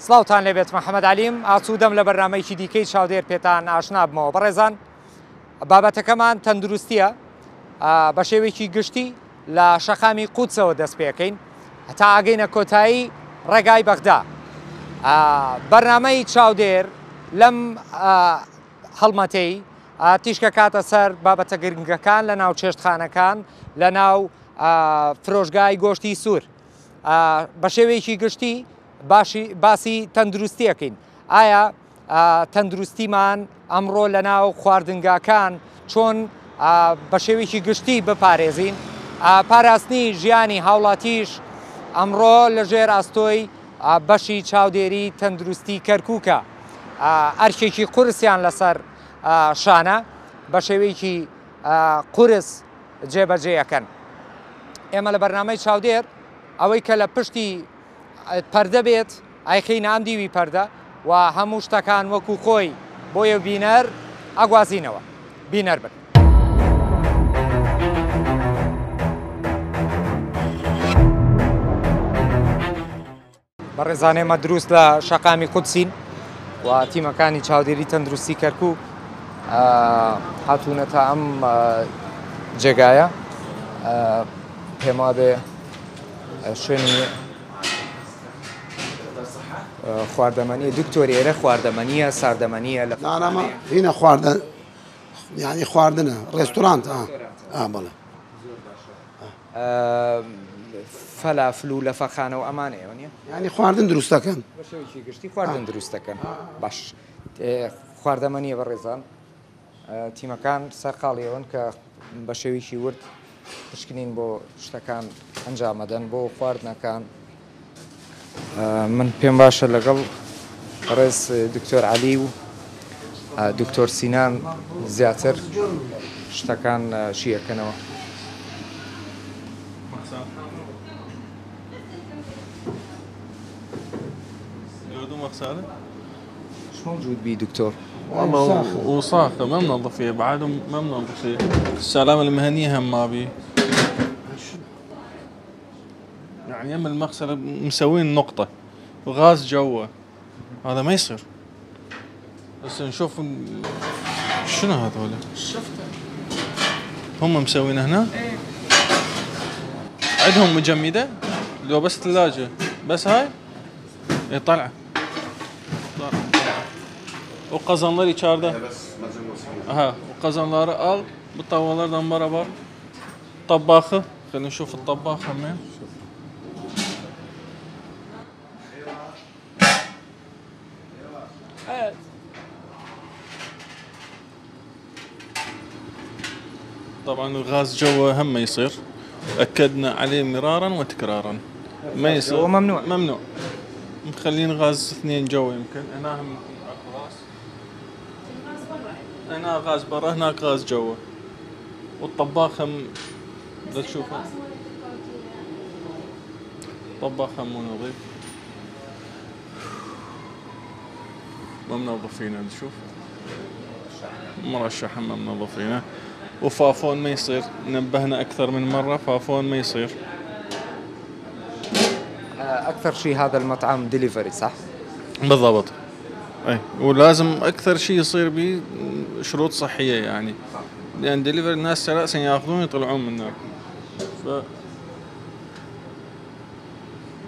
سڵاوتان لێبێت محەممەد علیم ئاسوودەم لە بەرنامەیەکی دیکەی چاودێر پێتان ئاشنا بمەوە. بەڕێزان بابەتەکەمان تەندروستیە بە شێوەیەکی گشتی لە شەقامی قودسەوە دەست پێەکەین هەتا ئاگەینە کۆتایی ڕێگای بەغدا. بەرنامەی چاودێر لەم هەڵمەتەی تیشکە کاتە سەر بابەتە گرنگەکان لە ناو چێشتخانەکان لە ناو فرۆشگای گۆشتی سوور بە شێوەیەکی گشتی باسی تەندروستیەکەین. ئایا تەندروستیمان ئەمڕۆ لە ناو خواردنگاکان چۆن بە شێوەیەکی گشتی بپارێزین؟ پاراستنی ژیانی هاوڵاتیش ئەمڕۆ لەژێر ئاستۆی بەشی چاودێری تەندروستی کەرکووکە. ئەرکێکی قورسیان لەسەر شانە بە شێوەیەکی قورس جێبەجێیەکەن. ئێمە لە بەرنامەی چاودێر ئەوەی کە لە پشتی پەردە بێت ئایخەی نام دیوی پەردە و هەموو شتەکان وەکو خۆی بۆیە بینەر ئەگوازینەوە. بینەر بن. بەڕێزان ئێمە دروست لە شەقامی قودسین و تیمەکانی چاودێری تەندروستی کەرکووک هاتوونەتە ئەم جێگایە. پێم وابێ شوێنی خواردەمەنیە دکتۆری ئێرە خواردەمەنیە ساردەمەنیە لە هینە خواردن یعنی خواردنە ڕێستورانت بڵێ فەلافل و لەفەخانە و ئەمانەیە نیە ینی خواردن دروستەکەن بە شێوەیەکی گشتی خواردن دروستەکەن. باش خواردەمەنیە بەڕێزان تیمەکان سەرقاڵیەوەن کە بە شێوەیەکی ورد پشکنین بۆ شتەکان ئەنجامەدەن بۆ خواردنەکان. من پێم باشە لەگەڵ ڕێز دکتۆر عەلی و دکتۆر سینان زیاتر شتەکان شیەکەنەوە. ايش موجود بيه دكتور؟ والله وصاخة ما منظفية بعدهم ما منظفية. السلامة المهنية هم ما بيه. يعني يم المغسلة مسوين نقطة وغاز جوا هذا ما يصير. بس نشوف شنو هذول هم مسوينه هنا. عندهم مجمدة لو بس ثلاجة بس هاي يطلع وقazanları içeride. Aha, وقazanları al, bu tavalardan beraber طباخة. خلينا نشوف الطباخ همين. طبعا الغاز جوا هم ما يصير. أكدنا عليه مرارا وتكرارا. ما يصير. هو ممنوع. ممنوع. مخلين غاز اثنين جوا يمكن. هنا هم هنا غاز برا هناك غاز جوا. والطباخ هم بدك تشوفه طباخ هم مو نظيف ما منظفينه. نشوف مرشح هم منظفينه. وفافون ما يصير. نبهنا أكثر من مرة فافون ما يصير. أكثر شيء هذا المطعم ديليفري صح؟ بالضبط. اي ولازم اكثر شيء يصير به شروط صحيه يعني لان ديليفري الناس راسا ياخذون يطلعون من هناك.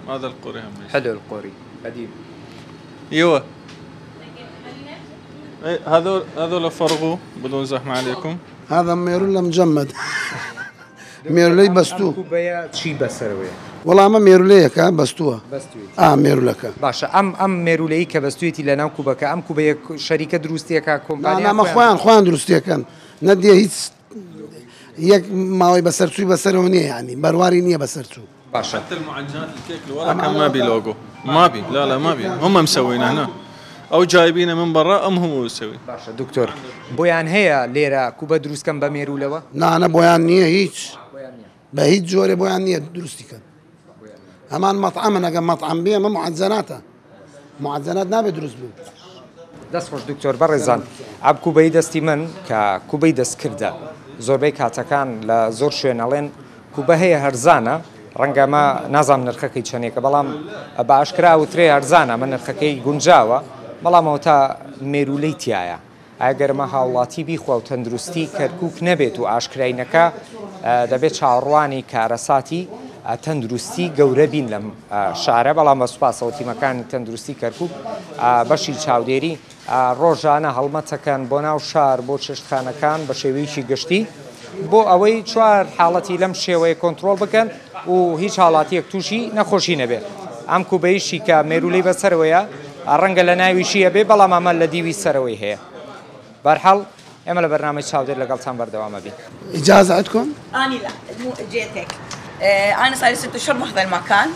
هذا القوري هم حلو القوري قديم. ايوه اي هذول فرغوا بدون زحمه عليكم. هذا ميرولا مجمد ميرولي بستو كوبايات شي بسروي والله ما ميرولي كا بستوها بستوي ميرولا كا باشا ام ميرولي كا بستويتي لنا كوباكا ام كوبايه شركه دروستيه كا كومبانيا انا خوان دروستيه كان ندي هيك يك ما بسرتو بسرونيه يعني برواري نيه بسرتو. باشا حتى المعجنات الكيك اللي ورا كان ما بي لوجو ما بي لا ما بي هم مسوينه هنا او جايبينه من برا ام هم مسوي. باشا دكتور بويان هي ليره كوبا دروست كان بميرولوا لا انا بويان نيه هيك بهيج جوري بويان نيه دروستي كان همان مطعمنا كان مطعم بيه ما معجنات نابي دروس بو دەست خۆش دکتۆر بەڕێزان ئاب کوبەی دەستی من کە کوبەی دەست کردە زۆربەی کاتەکان لە زۆر شوێنەڵێن کوبە هەیە هەرزانە ڕەنگە مە نازانم نرخەکەی چەندێکە بەڵام بە ئاشکرا وترێ ئەرزانە من نرخەکەی گونجاوە بەڵامەوە تا مێرولەی تایە ئەگەرمە هاوڵاتی بیخوا و تەندروستی کەرکووک نەبێت و ئاشکراینەکە دەبێت چاڕوانی کارەساتی تەندروستی گەورە بین لەم شارە بەڵام بە سوپاسەوە تیمەکانی تەندروستی کەرکووک بەشی چاودێری ڕۆژانە هەڵمەتەکەن بۆ ناو شار بۆ چێشتخانەکان بە شێوەیەکی گشتی بۆ ئەوەی چوار حاڵەتی لەم شێوەیە کۆنتترۆل بکەن و هیچ حاڵاتیەک تووشی نەخۆشی نەبێت ئەم کوبەیشی کە مێرولەی بەسەرەوەیە ڕەنگە لە ناویشیە بێ بەڵام ئەمە لە دیوی سەرەوەی هەیە بەرحەڵ ئێمە لە بەرنامەی چاودێر لەگەڵتان بەردەوامە بین. إجازة عندكم؟ أنا لا مو جيتك. أنا صار لي 6 أشهر بهذا المكان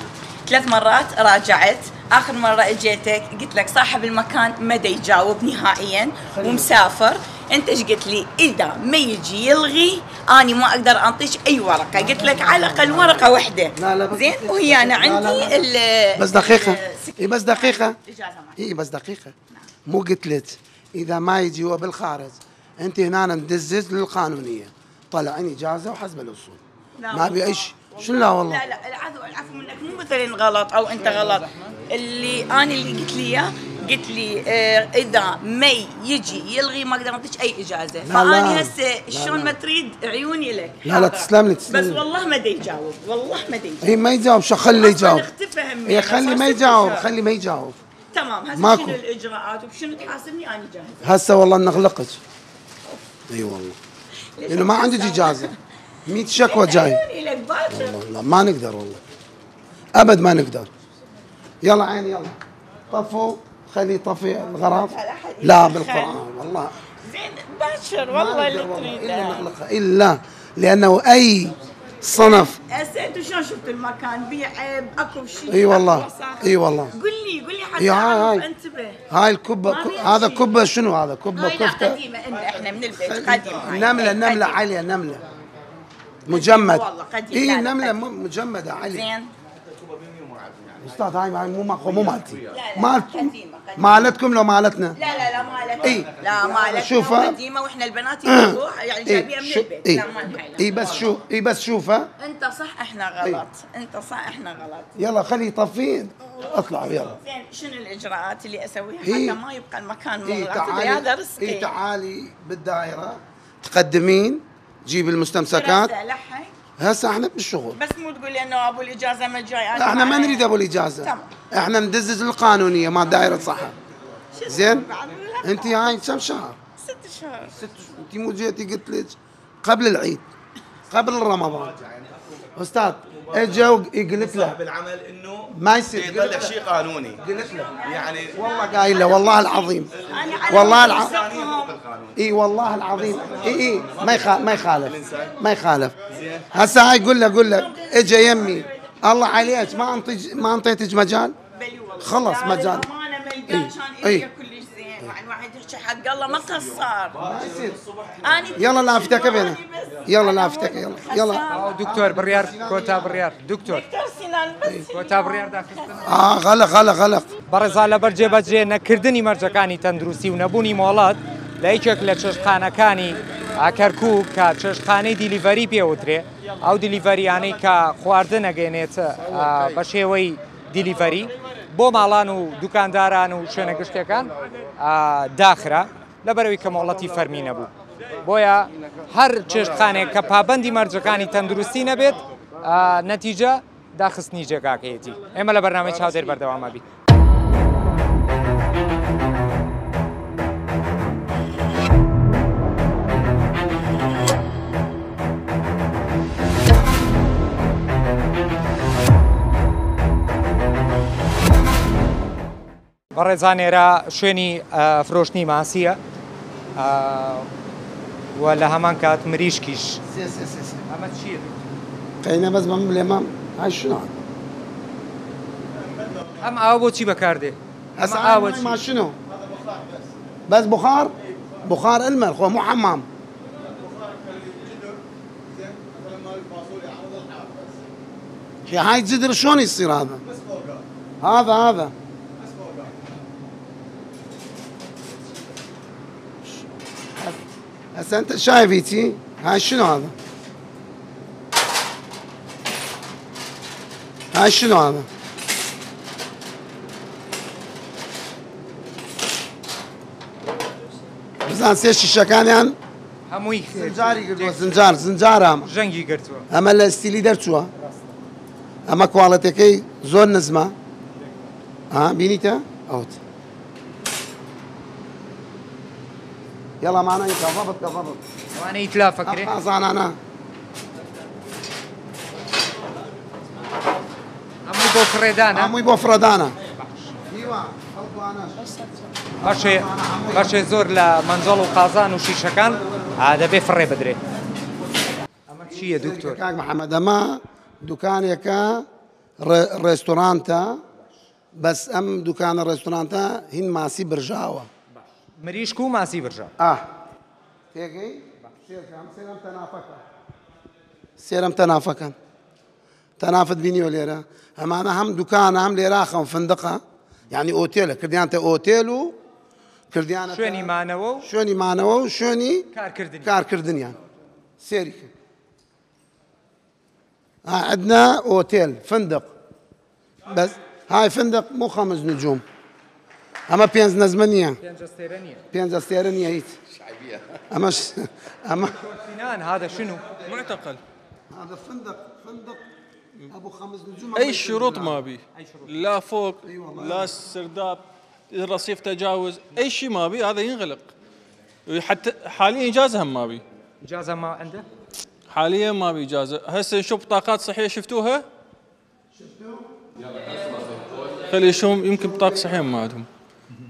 3 مرات راجعت. آخر مرة اجيتك قلت لك صاحب المكان ما يجاوب نهائيا ومسافر. أنت ايش قلت لي؟ إذا ما يجي يلغي أنا ما أقدر أنطيش أي ورقة. قلت لك على الأقل ورقة واحدة. لا زين وهي أنا عندي بس دقيقة. إيه بس دقيقة. إيه بس دقيقة. مو قلت لك إذا ما يجي هو بالخارج أنت هنا ندزز للقانونية طلعني إجازة وحسب الأصول ما أبي أي شيء. شو لا والله لا العفو منك مو مثلا غلط او انت غلط اللي قلت لي اياه قلت لي اذا ما يجي يلغي ما اقدر اعطيك اي اجازه فاني هسه شلون ما تريد عيوني لك لا تسلم لي بس والله ما يجاوب والله ما يجاوب هي ما يجاوب شو خليه يجاوب هي خلي ما يجاوب خلي ما يجاوب تمام هسه شنو الاجراءات وشنو تحاسبني انا جاهزه هسه والله نغلقك اي والله لانه ما عندك اجازه 100 شكوى جاي والله ما نقدر والله ابد ما نقدر. يلا عيني يلا طفوا خلي يطفي الغراض لا بالقران والله زين باشر والله اللي تريده الا نغلقها الا لانه اي صنف. هسه انتم شلون شفتوا المكان بيع عيب اكو شيء اي والله اي والله قول لي حتى هاي انتبه هاي الكبه هذا كبه شنو هذا كبه كفته قديمه احنا من البيت قديمه نمله عاليه نمله مجمد والله قديم اي نمله مجمده عاليه زين استاذ هاي مو مالتي مالتكم لو مالتنا لا مالتنا اي لا مالتنا شوفها قديمه واحنا البنات يروح يعني جايبيها من البيت لا ما نحيلها بس شوفها انت صح احنا غلط انت صح احنا غلط يلا خليه يطفيه اطلع يلا زين شنو الاجراءات اللي اسويها حتى ما يبقى المكان مغلق هذا رزقي تعالي بالدائره تقدمين جيب المستمسكات هسه احنا بالشغل بس مو تقول لي انه ابو الاجازه ما جاي احنا ما نريد ابو الاجازه تمام. احنا ندزز القانونيه مال دائره صحه زين انت هاي كم شهر 6 شهور انت مو جيتي قلت لك قبل العيد قبل رمضان استاذ اجوا قلت له بالعمل انه ما يصير يطلع شيء قانوني قلت له يعني والله قايل له والله العظيم والله العظيم اي والله العظيم اي ما يخالف هسه هاي قول له اجى يمي الله عليك ما انطيتك مجال خلص مجال اي كلش زين يعني واحد يحكي حق الله ما قصر يلا لافتك بينا يلا لافتك يلا دكتور بريار كوتا بريار دكتور سنان بس كوتا بريار داخل غلق بەڕێزا لەبەر جێبەجێ نەکردنی مەرجەکانی تەندروستی و نەبوونی مۆڵەت لە یەکێک لە چێشتخانەکانی کەرکووک کە چێشتخانەی دیلیڤەری پێوترێ ئەو دیلیڤەریانەی کە خواردن ئەگەێنێت بە شێوەی دیلیڤەری بۆ ماڵان و دوکانداران و شوێنە گشتەکان داخرا لەبەرەوەی کە مۆڵەتی فەرمی نەبوو بۆیە هەر چێشتخانێک کە پابەندی مەرجەکانی تەندروستی نەبێت نەتیجە داخستنی جێگاکەیەتی. ئێمە لە بەرنامەی چاودێر بەردەوامە بین. بەڕێزانێرە شوێنی فرۆشتنی ماسیە و لە هەمان کات مریشکیش ئەمە چییە؟ قەینە بەس بەم لێمە هاي شنو ئەم ئاوە بۆچی بەکاردێ؟ هسه ما شنو؟ بس بخار الماء خو مو حمام. هاي الجدر شلون يصير هذا؟ هذا هسه انت شايف هاي شنو هذا؟ هاي شنو هذا؟ بزان سێ شیشەکانیان هەمووی زنجاری کردووە زنجار ئەمە ژەنگی گرتووە ئەمە لە ستیلی دەرچووە ئەمە کوواڵەتەکەی زۆر نزمە بینیتە ئەوت يلا معنا انت ضبط كضبط وانە ئیتلافەکرێ قازانانا هەمووی بۆ فڕێدانە عموي بو فرادانا بەشێ زۆر لە مەنجەڵ و قازان و شیشەکان دەبێ فڕێ بدرێ ئەمە چییە دکتۆر كاك محمد اما دكانيكا ريستورانتا بس ام دكان الريستورانتا هن ماسي برجاوه مریشک و ماسی برژە تيجي سيرم تنافكا تنافد بيني وليرا اما انا هم دكان هم ليراخه فندقه يعني اوتيل كرديانتا اوتيلو كرديانا شوێنی مانەوە و شوني مانەوە و شوني کارکردنی كاركردنيان سيري عندنا اوتيل فندق بس هاي فندق مو 5 نجوم اما بينز نزمنيه پێنجەستێرە نییە بينز استيرانيه هيت اما اما فینان هذا شنو معتقل هذا فندق ابو 5 نجوم اي شروط ما بي لا فوق لا سرداب الرصيف تجاوز اي شيء ما بي هذا ينغلق حتى حاليا اجازه هم ما بي إجازة ما عنده حاليا ما بي اجازه هسه نشوف بطاقات صحيه شفتوها خلي يشوفون يمكن بطاقه صحيه ما عندهم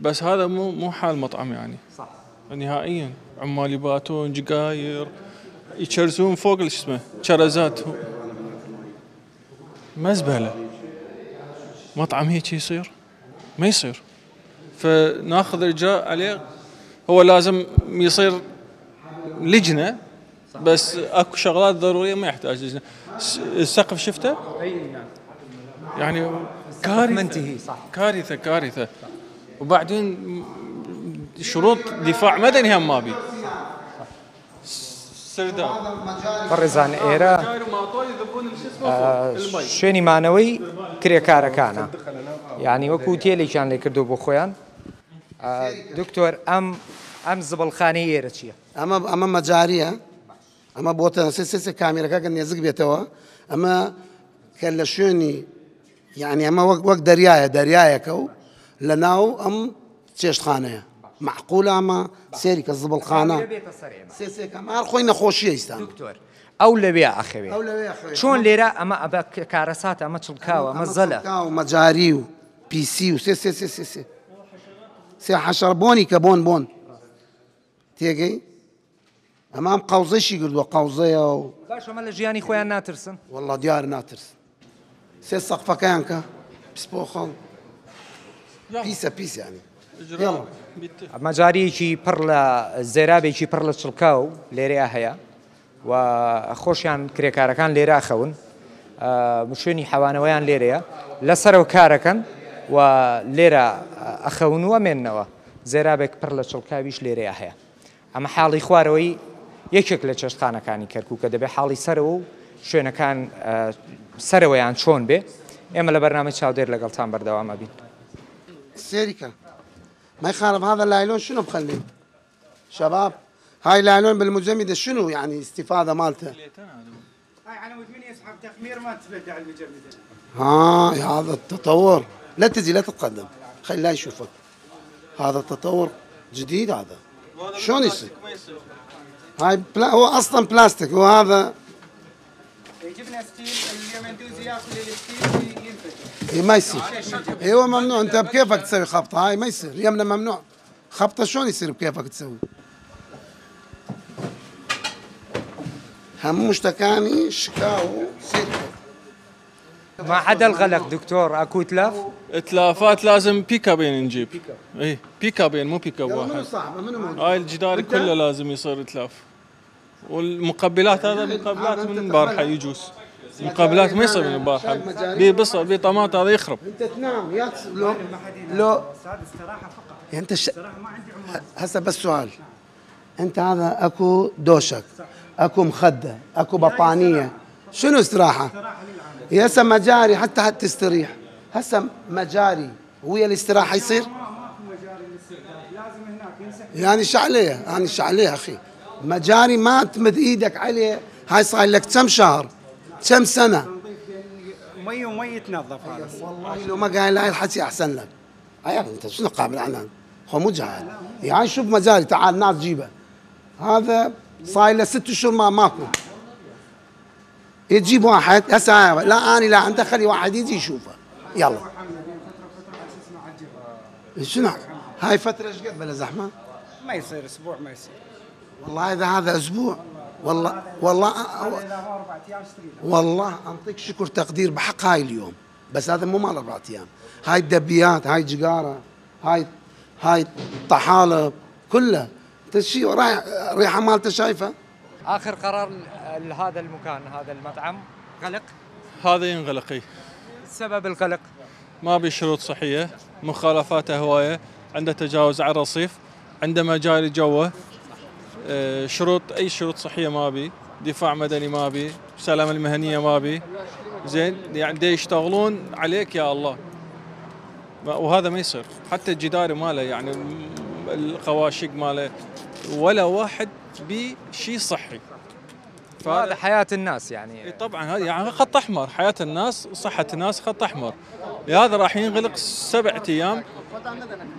بس هذا مو حال مطعم يعني صح نهائيا عمال يباتون جقاير يشرزون فوق شو اسمه شرزات مزبله مطعم هيك يصير ما يصير فناخذ اجراء عليه هو لازم يصير لجنه بس اكو شغلات ضروريه ما يحتاج لجنه السقف شفته اي نعم يعني كارثه منتهي صح كارثه وبعدين شروط دفاع مدني هم ما بي سرداب بەڕێزان ئێرە شوێنی مانەوەی کرێکارەکانە یعنی وەکو تێلێکیان لێ کردو بۆ خۆیان دکتۆر ئەم زبڵخانەی ئێرە چییە اما مجاريه اما بوتا سيسي كاميرا كان نيزك بيتوا اما كان لشوني يعني اما وقت دريايه كو لناو ام تشيشت خانه معقوله اما سيري كزبل خانه سيسي كمان خوينا خوشيه يستان دکتۆر ئەو لەوێ ئەخەوێ اولويه چۆن لێرە ئەمە ئەبە کارەسات ئەمە چڵکاوە ئەمە زەلە مجاري و بي سي و سي حشربوني كبون تيجي امام قوزي شي قلت قوزيه باش ئەمە لە ژیانی خۆیان ناترسن والله ديار ناترس سي السقفه كانكا بسبوخل بيس يعني يلا مەجاریەکی پڕ لە زێرابێکی پڕ لە چڵکاو لێرەیە هەیە و خۆشیان کرێکارەکان لێرە ئەخەون شوێنی حەوانەوەیان لێرەیە لەسەرەوە کارەکەن و لێرە ئەخەون و ئەمێننەوە زێرابێک پڕ لە چڵکاویش لێرەیە هەیە ئەمە حاڵی خوارەوەی یەکێک لە چێشتخانەکانی کەرکووک کە دەبێت حاڵی سەرەوە و شوێنەکان سەرەوەیان چۆن بێ ئێمە لە بەرنامە چاودێر لەگەڵتان بەردەوامە بین سيريكا ما يخالف هذا اللايلون شنو مخليه شباب هاي اللايلون بالمجمدة شنو يعني استفادة مالته هاي على ود من يسحب تخمير ما تبدع المجمدة هذا التطور لا تجي لا تتقدم خلي لا يشوفك هذا التطور جديد هذا شلون يصير هاي هو اصلا بلاستيك وهذا يجيبنا ستيل اليمندوزي ياخذ الستيل ينفجر ما يصير ايوه ممنوع انت بكيفك تسوي خبطه هاي ما يصير اليمنى ممنوع خبطه شلون يصير بكيفك تسوي هم مشتكاني شكاو سيركو ما عدا الغلق دكتور اكو تلاف اتلافات لازم بيكابين نجيب اي بيكابين مو بيكاب منو واحد صاحبه منو موجود هاي الجدار كله لازم يصير اتلاف والمقبلات هذا مقبلات من البارحه يجوز مقابلات ما يصير من البارحه بيبصر بطماط هذا يخرب انت تنام يا لو استراحة فقط انت استراحة ما عندي عمال هسه بس سؤال انت هذا اكو دوشك اكو مخده اكو بطانيه شنو استراحة؟ يا هسه مجاري حتى تستريح، هسه مجاري ويا الاستراحة يصير؟ يعني شعليه يعني شعليه أخي، مجاري ما تمد إيدك عليه، هاي صار لك كم شهر كم سنة؟ مي ومي يتنظف هذا. والله لو ما قايل هاي الحكي أحسن لك. عيال أنت شنو قابل عنان؟ هو مو جاهل، يعني شوف مجاري تعال ناس جيبه، هذا صار له 6 أشهر ماكو. تجيب واحد هسه لا اني لا انت خلي واحد يجي يشوفه يلا. شنو هاي فتره ايش قد بلا زحمه؟ ما يصير اسبوع ما يصير. والله اذا هذا اسبوع والله والله انطيك شكر تقدير بحق هاي اليوم، بس هذا مو مال 4 ايام، هاي الدبيات هاي جقاره هاي طحالب كلها انت شيء رايح ريحه مالته شايفه. اخر قرار لهذا المكان هذا المطعم غلق. هذا ينغلق. إيه. سبب القلق ما بي شروط صحيه، مخالفاته هوايه، عنده تجاوز على الرصيف، عنده مجاري جوه، شروط اي شروط صحيه ما بي، دفاع مدني ما بي، سلامه المهنيه ما بي، زين يعني دي يشتغلون عليك يا الله. وهذا ما يصير، حتى الجداري ماله يعني القواشق ماله ولا واحد بشيء صحي. هذا حياة الناس يعني. طبعا هذا يعني خط احمر، حياة الناس صحة الناس خط احمر. لهذا راح ينغلق 7 ايام،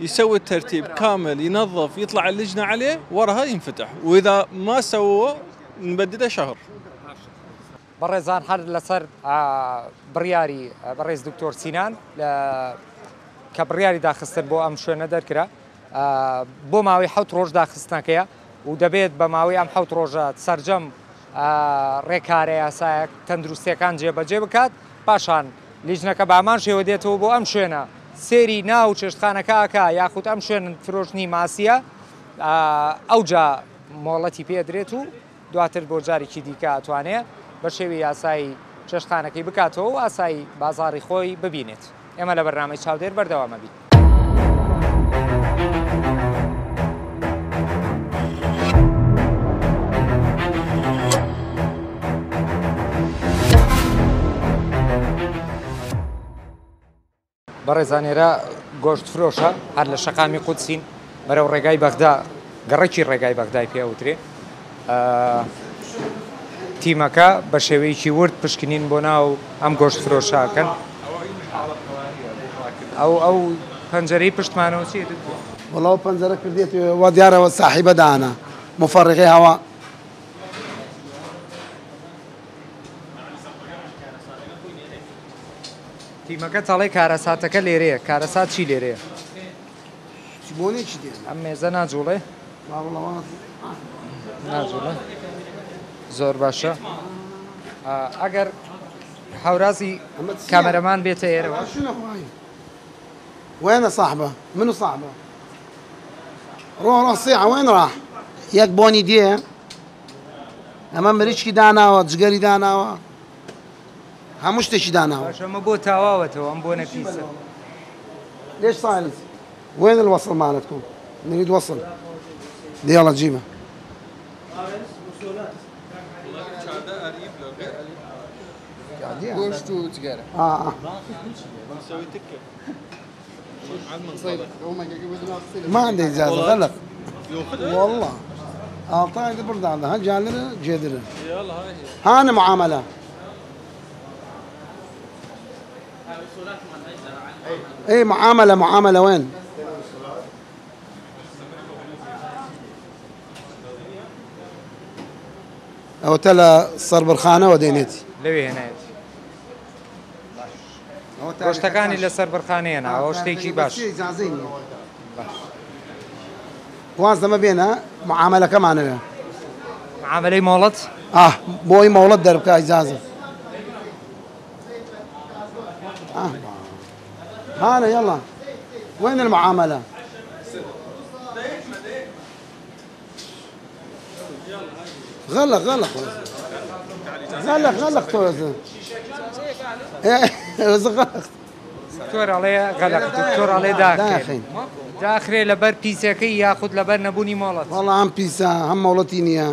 يسوي الترتيب كامل، ينظف، يطلع اللجنة عليه، وراها ينفتح، واذا ما سووا نبدده شهر. بريزان حر لسر برياري بريز دكتور سينان كبرياري داخستن بو ام شوێنە دەرکرا بۆ ماوەی 7 ڕۆژ داخستنەکەیە و دەبێت بە ماوەی ئەم 7 ڕۆژە سەرجەم ڕێکارە یاسایەک تەندروستیەکان جێبەجێ بکات، پاشان لیژنەکە بامان شێوە دێتەوە بۆ ئەم شوێنە سێری ناو چێشتخانەکە ئاکا یاخود ئەم شوێن فرۆشتنی ماسیە، ئەوجا مۆڵەتی پێدرێت و دواتر بۆ جارێکی دیکە ئەتوانێت بە شێوی یاسایی چێشتخانەکەی بکاتەوە و ئاسایی بازاڕی خۆی ببینێت. ئێمە لە بەرنامەی چاودێر بەردەوامە بین. بەڕێزانێرە گۆشت فرۆشە هەر لە شەقامی قودسین بەرەو ڕێگای بەغدا، گەڕێکی ڕێگای بەغدای پێوترێ. تیمەکە بە شێوەیەکی ورد پشکنین بۆ ناو ئەم گۆشت فرۆشاکەن. ئەو پەنجەرەی پشتمانەوە چی والله پەنجەرە کردێت وا دیارەوە ساحیبە دانا مفەرغی هەوا. تیمەکە تەڵێ کارەساتەکە لێرەیە، کارەسات چی لێرەیە؟ بۆنی چی دێ؟ ئەم مێزە ناجوڵێ؟ ناجوڵێ؟ زۆر باشە. ئەگەر هاورازی کامەرەمان بێتە ئێرەوە. وين صاحبه؟ منو صاحبه؟ روح صيحة وين راح؟ ياك بوني ديه اما مريشكي داناوة جقري داناوة هموش تشي داناوة. باشا ما بو تواوته ام بو نفيسه. ليش صاير؟ وين الوصل مالتكم؟ نريد وصل. يلا جيبه. قوشت وتقارة. نسوي تكه. ما عندي اجازه غلق والله اعطاني برد هذا جالنا جدنا يلا هاي هانا معامله اي معامله وين؟ او تلا صار برخانه ودينيتي لوي هنا گۆشتەکانی لەسەر بەرخانەیەنە ئەو شتێکی باش. واز دەمە بێنە معاملەکەمانەوێ معاملەی مۆڵەت بۆی مۆڵەت دەربکە ئیجازە. هانا يلا وين المعاملة؟ غلق توزن دکتۆر ئەڵێ غەلق، دکتۆر ئەڵێ داخرێ لەبەر پیسەکەی یاخود لەبەر نەبوونی مۆڵەت. والله ئەم پیسە هەم مۆڵەتی نییە.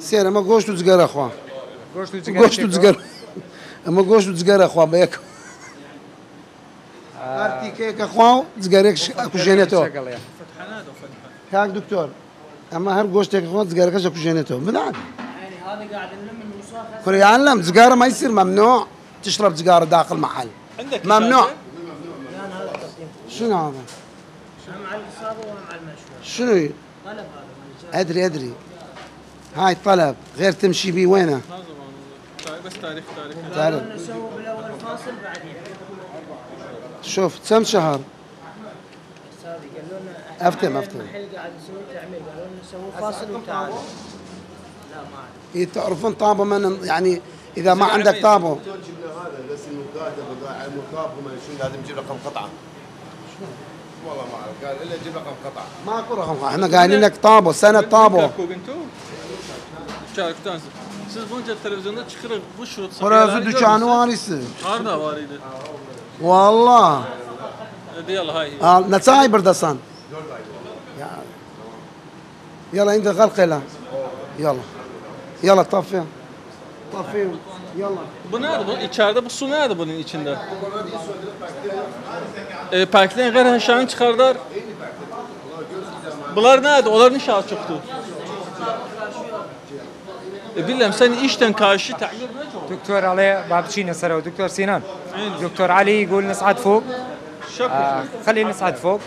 سێرە ئەمە گۆشت و جگەرە خوا گۆشت و جگەر ئەمە گۆشت و جگەرە خوا بە یەک هەرتیکەیەکە خوا و جگەرێک ئەکوژێنێتەوە کاک دکتۆر ئەمە هەر گۆشتێکە خوا جگەرەکەش ئەکوژێنێتەوە بدات يعلم سجارة ما يصير ممنوع تشرب سجارة داخل محل ممنوع شنو هذا؟ مع الإصابة ومع المشروع شنو؟ أدري هاي طلب غير تمشي بيه وينه؟ بس تاريخ تعرف نسوي بالأول فاصل بعدين شوف كم شهر؟ قالوا لنا أفتم المحل قاعد يسوي تعمير قالوا لنا نسوي فاصل وتعال لا ما أعرف تعرفون طابة من يعني إذا ما عندك طابة هذا بس المكافأة لازم تجيب رقم قطعة والله ما اعرف قال الا تجيب رقم قطعة ماكو رقم احنا قايلين لك طابة سنة طابة Siz bunca televizyonda çıkırık bu şurut Burası dükkanı var ise. Harda var idi. Valla. يلا هاي نتاعي بردسان. يلا انت غلق له. يلا طفي. يلا. Bu nerede bu? İçeride bu su nerede bunun içinde? Parklerin gayri aşağını çıkardılar. Bunlar nerede? Onların inşaat çıktı. Bilmem sen işten karşı تعمير دكتور علي بابتشينا سرو دكتور سينان دكتور علي يقول نصعد فوق خلينا نصعد فوق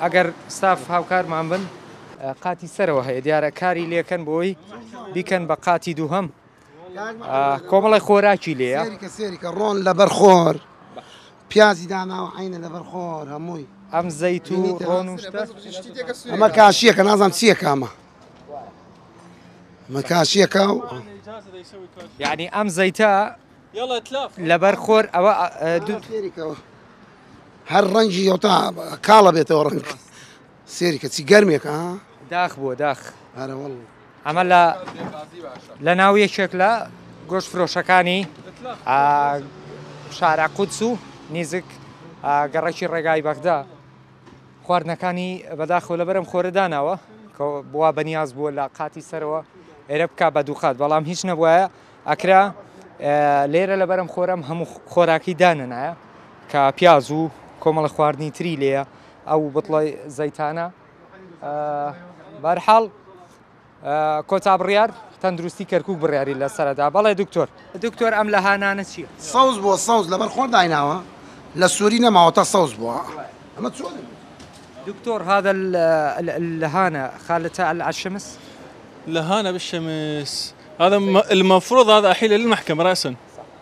اگر ستاف هاوکار مان بن قاتی سرەوە هەیە دیارە کاری لێکەن بۆی بیکەن بە قاتی دووهەم کۆمەڵی خۆراکی لێیە سێریکە ڕۆن لەبەر خۆر پیازی داناوە عینە لەبەر خۆر هەمووی ئەم زەیت و ڕۆن و شتە ئەمە کاشیەکە نازانم چییەکە ئەمە کاشیەکە و یعنی ئەم زەیتە يلا اتلاف لەبەر خۆر ئەوە هەر ڕەنگی ئەوتا کاڵە بێتەوە ڕەنگ سێریکە چی گەرمێکە داخ بووە داخ هەرە وەڵ ئەمە لە ناو یەکێک لە گۆشت فرۆشەکانی شارع قودس و نزیک گەڕێکی ڕێگای بەغدا خواردنەکانی بەداخەوە لەبەرم خۆرەداناوە کە بووە بەنیاز بووە لە قاتی سەرەوە ئێرە بکە بە دووخات بەڵام هیچ نەبووە ئەکرا لێرە لەبەرم خۆرەم هەموو خۆراکی داننایە کە پیاز و کۆمەڵە خواردنی تری لێیە ئەو بڵی زەیتانە بەرحاڵ کۆتا بڕیار تەندروستی کەرکووک بڕیاری لە سەرەدا بەڵێ دکتۆر ئەم لە هانانە چییە؟ سەوز بووە سەوز لەبەر خۆر دایناوە لە سووری نەماوەتە سەوز بووە ئەمە چۆن دكتور هذا اللهانة خالته على الشمس؟ لهانة بالشمس هذا المفروض هذا أحيل للمحكمة رأسا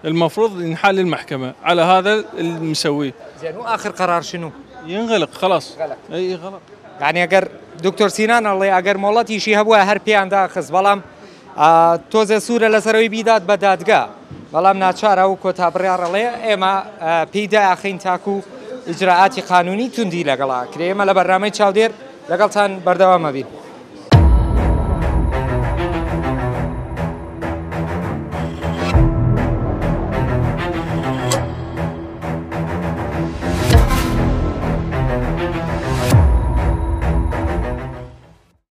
المفروض ينحال للمحكمة على هذا المسويه زين وآخر قرار شنو؟ ينغلق خلاص أي غلط يعني أجر دكتور سينان الله أجر مولاتي شيء هو هر بيان داخز بلام توزع سورة لسروي بيدات بدادجا بلام ناتشارا وكتاب ريار الله إما بيدا أخين تاكو إجراءات قانوني تندي لقلا كريمة لبرنامج شاودير لقلتان بردوام مبين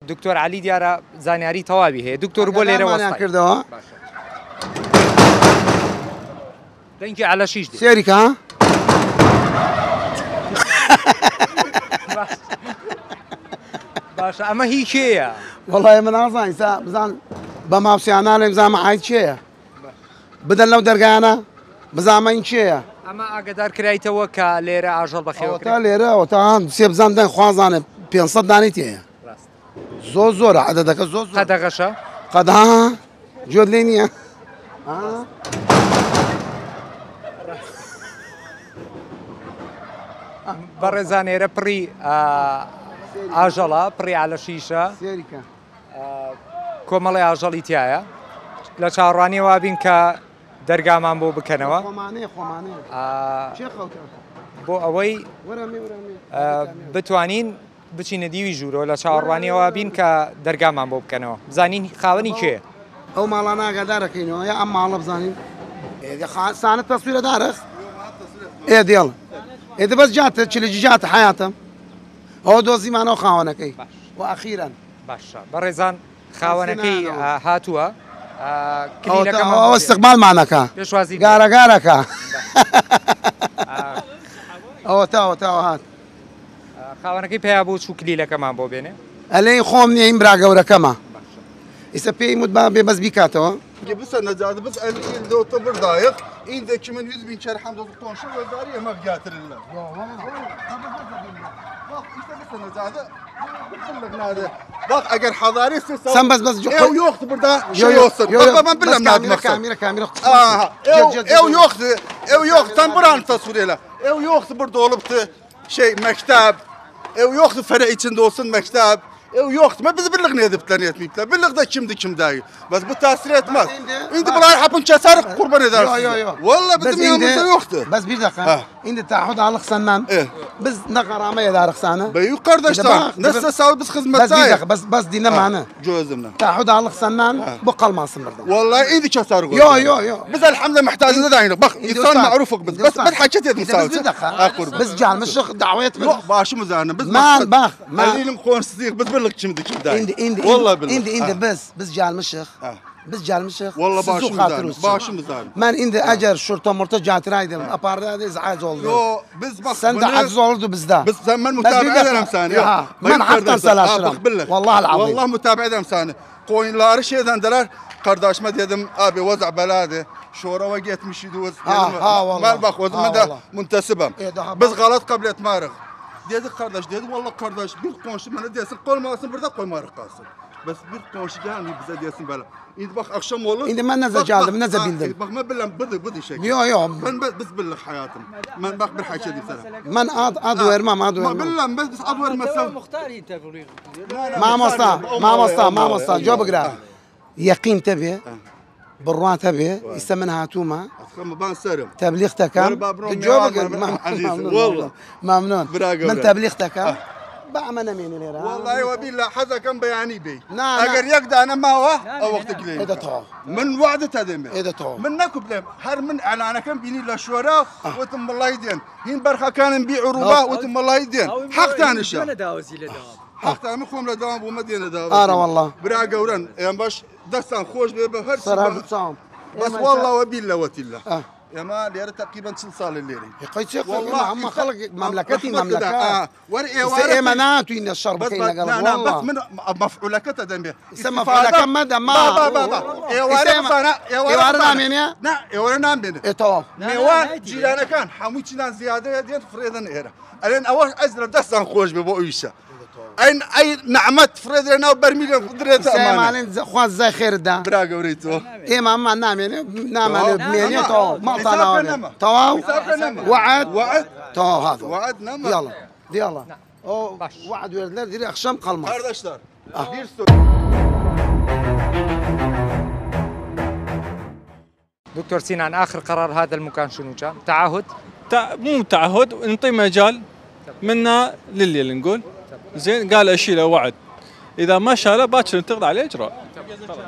دكتور علي ديارة زانياري توابي هي دكتور بوليرة وسطي رنجي على شيش دي سيريكا ها باشا اما هي شيء والله من أصلا بزان بمافسيانا لمزام عايد شيء بدل لو درجانا بزام عين شيء اما اقدر كريته وكا ليرة عجل بخير وتا ليرة وتا سيب زندان خوازانه 500 دانيتي زور عددك زور قد غشا قد ها جود لينيا ها برزانيرة بري عجلة بري على شيشة سيريكا كومالي عجلي تيايا لشاراني وابين كا دەرگامان بۆ بکەنەوە بۆ ئەوەی بتوانین بچینە دیوی ژوورەوە لە چاوەڕوانیەوە بین کە دەرگامان بۆ بکەنەوە بزانین خاوەنی کێ ئەو ماڵە ناگادارەکەینەوە یا ئەم ماڵە بزانین سانت تەسویرە دارخ دێڵ ئێدە بەس جاتە چلجی جاتە حیاتم ئەوە دۆزیمانەوە خاوەنەکەی و ئەخیرەن باشە بەڕێزان خاوەنەکەی هاتووە ئەو استقبالمانەکە پێشوازی گارەگارەکە ئەوە تاوە هات خاوەنەکەی پێیا بوو چوو کلیلەکەمان بۆ بێنێ ئەلەی خۆم نییە این برا گەورەکەمە ئیسە پێی وت بێ بەس بیکاتەوە بس نجاد بس اللي دو تبر ضايق عندك من يزبين شرح حمد الطون شو وزاري ما قاتل الله باق اگر حضاري سم بس يو ياخذ بردا شو يوصل ما بالله كاميرا يو ياخذ تنبران تصوير له يو ياخذ بردولبته شيء مكتب يو ياخذ فرعي تندوسن مكتب يوقت ما بلغني هذا بتلانيات ميبلا بلغ ذا كم داي بس بالتاثيرات ما انت براي حبن كسر قربان هذا والله بدي يوقت بس بيدقه انت تعهد على خصنان بس نقرا ما يدار خصانه بيو قردشتان نفس ساوي بس خدمه تاعي بس دينا معنا جوزمنا تعهد على خصنان بقى الماصم والله انت كسر يو بس الحمد لله محتاج هذا عينك بخ انسان معروفك بس حكيت بس جعل مشخ دعوات باش مزانا بس ما اللي نكون صديق بس بلغ كم داي والله بالله بس جعل مشخ بس جال مشيخ والله باش مزال من عندي اجر شرطه مرتجعه رايدل ابارد ازعاج oldu يو بس سند عجز oldu bizde بس زمان متابع ادم ثاني من حتى سلاشرا والله العظيم والله متابع ادم ثاني qoyunları şeyden deler kardeşime dedim abi vazع بلاده şora وقيت مشي دوز والله bak o zaman da muntesibim biz galat kabul etmiyoruz dedik kardeş dedi vallahi kardeş bir komşu bana desin koymasın burada koymarıq kalsın بس bir komşu geldi bize desin böyle İndi bak akşam olur. İndi ben neze geldim, neze bildim. Bak ben bilmem bıdı şey. Yo. Ben biz bildik hayatım. Ben bak bir haşa diyeyim sana. Ben ad vermem. Ma bilmem biz ad vermezsem. مختاري تقولي. ما مصا جو بقرا. يقين تبي. بروان تبي. يسمنها توما. بان سرم. تبليغتك. جو بقرا. والله. ممنون. من تبليغتك. بعمل مين ليرا والله وبالله حذا كان بيعني بي اگر يقدر انا ما هو او وقتك لي اذا تو من وعد تدمي اذا تو من نكب لهم هر من انا كان بيني للشوراء وتم الله يدين هين برخه كان نبيع عروبه وتم الله يدين حق ثاني شيء حق ثاني مخوم لدوام ومدينه داوم والله برا قورن يعني باش دستان خوش بهر بس والله وبالله وتله يا ما ليرة تقريبا 2 صال الليري يقيت شيخ والله عم خلق مملكتي مملكات ورقه منات وين الشرب كاين قال والله بس من مفعولك تدمي اسمه مفعولك ما يا ورنا مين يا لا يا ورنا مين تو ميوان جيرانا كان حموتنا زياده ديال فريدن ايرا الين اول ازرب دستان خوش ببويشه اي نعمت فريدنا وبرميل قدرت امانه مالين خواز زي خير ده برا قوريتو اي ما نامين مين تو ما طلع تو وعد تو هذا وعد نعم يلا او وعد وردler diri akşam kalmaz kardeşler bir دكتور سينان آخر قرار هذا المكان شنو كان؟ تعهد؟ مو تعهد نعطي مجال منا للي نقول زين قال اشيله وعد اذا ما شاله باكر ننتقد عليه اجراء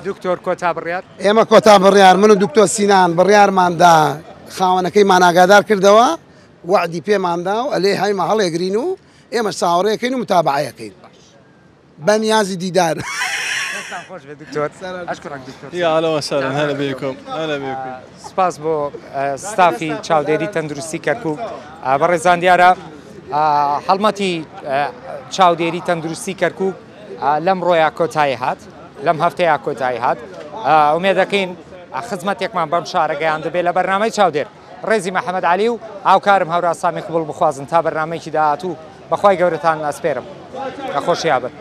دكتور كوتا بالرياض ايما كوتا بالرياض منو دكتور سينان بالرياض ماندا خاونكي مانا قادر كردوا وعدي بي ماندا عليه هاي ما هلا يقرينو ايما صاوري كاين متابعه كاين بنيازي ديدار دكتور اشكرك دكتور يا اهلا وسهلا هلا بكم سپاس بۆ ستافی چاودێری تەندروستی کەرکووک بەڕێزان دیارە هەڵمەتی چاودێری تەندروستی کەرکووک لەم ڕۆیە کۆتایی هات لەم هەفتەیە کۆتایی هات ئومێد دەکەین خزمەتێکمان بەم شارە گەیان دەبێت لە بەرنامەی چاودێر ڕێزی مەحەمەد عەلی و هاوکارم هەورا سامی قبوڵ بخوازن تا بەرنامەیەکی داهاتوو بەخوای گەورەتان ئەسپێرم نەخۆشیابن